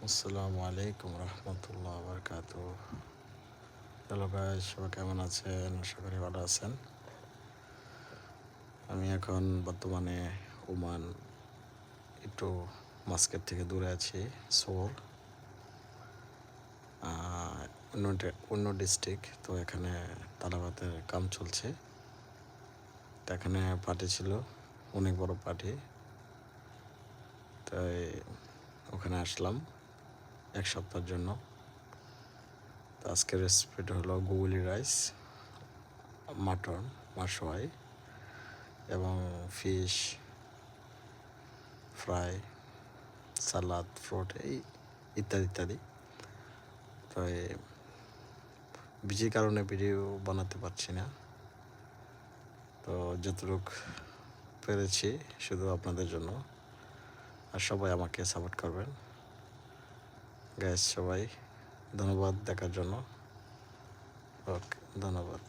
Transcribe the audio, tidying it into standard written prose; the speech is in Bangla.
আসসালামু আলাইকুম রহমতুল্লাহ বরকাত। হ্যালো গাইস, সবাই কেমন আছেন? আশা করি ভালো আছেন। আমি এখন বর্তমানে ওমান একটু মাস্কেট থেকে দূরে আছি। সোর অন্য ডিস্ট্রিক্ট, তো এখানে তালাবাতের কাম চলছে। তো এখানে পার্টি ছিল, অনেক বড় পার্টি, তাই ওখানে আসলাম এক সপ্তাহের জন্য। তো আজকের রেসিপিটা হলো গুগলি রাইস, মাটন, মাশওয়াই এবং ফিশ ফ্রাই, সালাদ, ফ্রুট, ইত্যাদি ইত্যাদি। তো বিজির কারণে ভিডিও বানাতে পারছি না, তো যতটুকু পেরেছি শুধু আপনাদের জন্য। আর সবাই আমাকে সাপোর্ট করবেন গাইস। সবাই ধন্যবাদ দেখার জন্য। ওকে, ধন্যবাদ।